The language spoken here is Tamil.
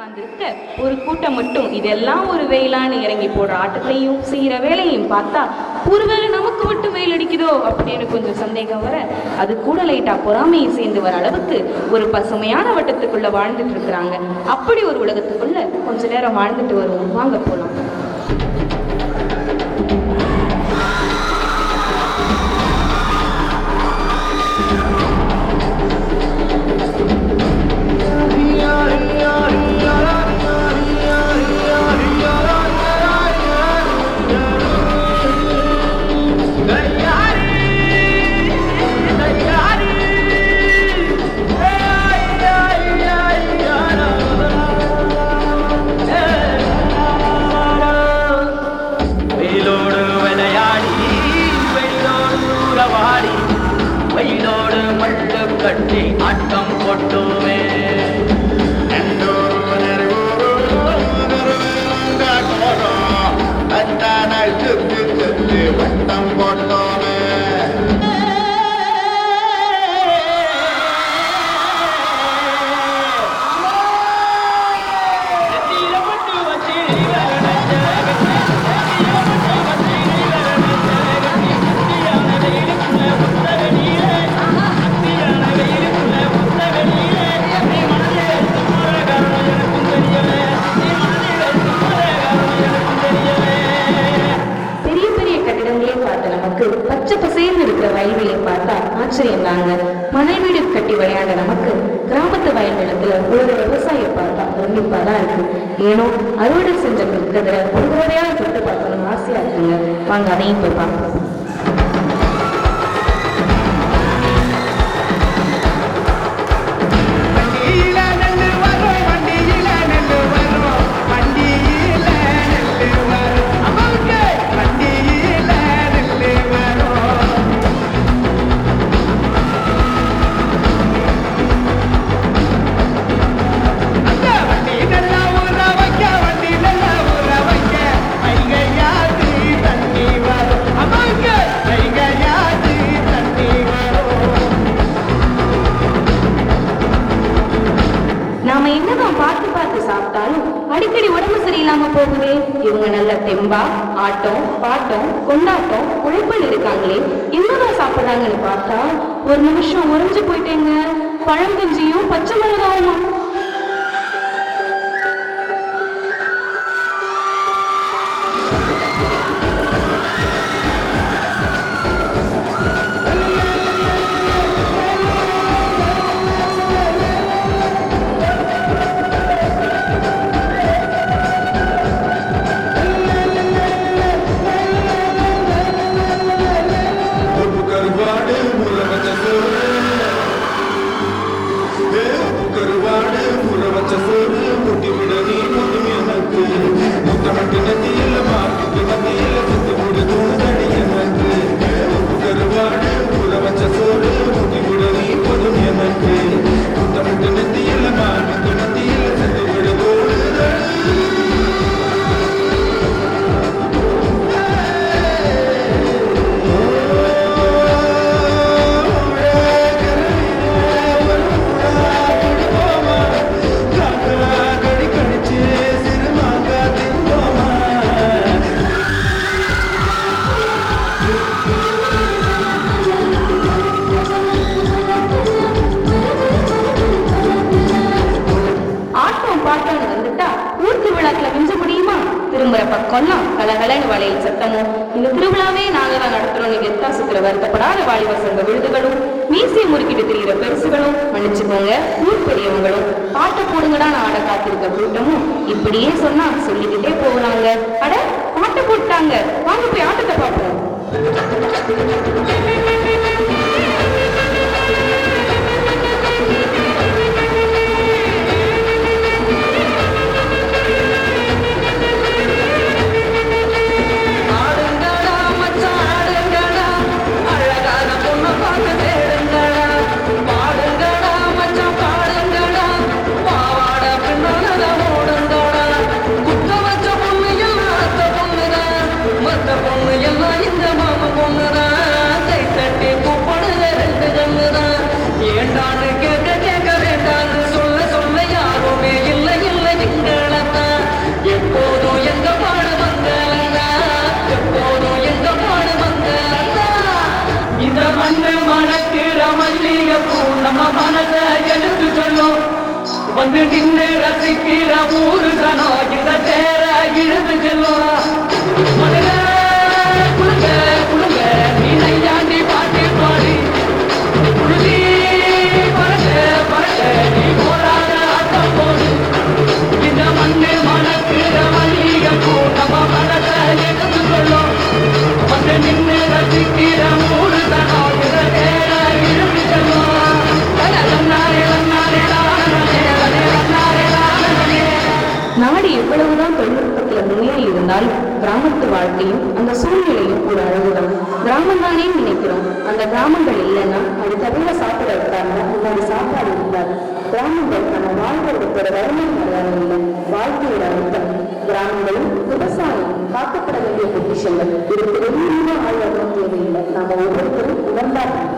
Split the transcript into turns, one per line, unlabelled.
உட்கார்ந்துருக்க ஒரு கூட்டம் மட்டும் இதெல்லாம் ஒரு வெயிலான்னு இறங்கி போடுற ஆட்டத்தையும் செய்யற வேலையும் பார்த்தா ஒருவேளை நமக்கு மட்டும் வெயில் அடிக்குதோ அப்படின்னு கொஞ்சம் சந்தேகம் வர, அது கூட லைட்டா பொறாமையை சேர்ந்து வர அளவுக்கு ஒரு பசுமையான வட்டத்துக்குள்ள வாழ்ந்துட்டு இருக்கிறாங்க. அப்படி ஒரு உலகத்துக்குள்ள கொஞ்ச நேரம் வாழ்ந்துட்டு வருவோம், வாங்க போலாம்.
கட்டி ஆட்டம் போட்டுவே வட்டம் போட்டோமே
பச்சை பசேர்ந்து இருக்கிற வயல்வெளியை பார்த்தா ஆச்சரியம் தாங்க. மணல் வீடு கட்டி விளையாட நமக்கு கிராமத்து வயல் நிலத்துல ஒரு விவசாயியை பார்த்தா பிரமிப்பாதான் இருக்கு. ஏனோ அறுவடை செஞ்ச இருக்கிறதுல ஒரு தடவையாக தொட்டு பார்க்கணும் ஆசையா இருக்குங்க. வாங்க அதையும் போய் பார்ப்போம். நாம என்னதான் பார்த்து பார்த்து சாப்பிட்டாலும் அடிக்கடி உடம்பு சரியில்லாம போகுதே. இவங்க நல்ல தெம்பா ஆட்டம் பாட்டம் கொண்டாட்டம் உழைப்பில் இருக்காங்களே, என்னதான் சாப்பிடுறாங்கன்னு பார்த்தா ஒரு நிமிஷம் உறைஞ்சு போயிட்டேங்க. பழங்கஞ்சியும் பச்சை மிளகாவும். திரும்புற பக்கம்லாம் கலகலன்னு வளையல் சத்தமும் இந்த திருவிழாவே நாங்க தான் நடத்துறோம். நீங்க எத்தா சுத்துற வருத்தப்படாத வாலிப சங்க விழுதுகளும் மீசை முறுக்கிட்டு திரிகிற பெருசுகளும் மன்னிச்சுக்கோங்க ஊர் பெரியவங்களும் பாட்டை போடுங்கடா ஆட காத்திருக்க கூட்டமும் இப்படியே சொன்னா சொல்லிக்கிட்டே போகலாங்க. அட பாட்டை போட்டாங்க, வாங்க போய் ஆட்டத்தை பார்ப்போம்.
பொண்ணு எல்லாம் இந்த மாம பொண்ணுதான் வந்து நின்று ரசிக்கிற ஊரு தானோ இந்த தேர இழுது செல்லும் மதுர குழுங்க குழுங்க நீ நையாண்டி பாட்டி பாடி குழுதி பறக்க பறக்க நீ போராட ஆட்டம் போடு இந்த மண்ணு மணக்கிற மல்லிகை பூ நம்ம மனத்தை எடுத்து கொள்ளும் வந்து நின்று ரசிக்கிற ஊரு தானோ இந்த தேர இழுது செல்லும்
நாடு எவ்வளவுதான் தொழில்நுட்பத்துல முன்னேறி இருந்தாலும் கிராமத்து வாழ்க்கையும் அந்த சூழ்நிலையும் ஒரு அழகுதான். கிராமம் தானே நினைக்கிறோம், அந்த கிராமங்கள் இல்லைன்னா அது தவிர சாப்பிட இருக்காங்க, முன்னாடி சாப்பாடு இருக்காது. கிராமங்கள் நம்ம வாழ்வதற்கோட வறுமை மரியாதை இல்லை, வாழ்க்கையோட அர்த்தம். கிராமங்களும் விவசாயம் காக்கப்பட வேண்டிய பொக்கிஷங்கள். இதுக்கு வெளியே ஆழ்வதும் தேவையில்லை, நம்ம ஒவ்வொருத்தரும் உணர்ந்தார்கள்.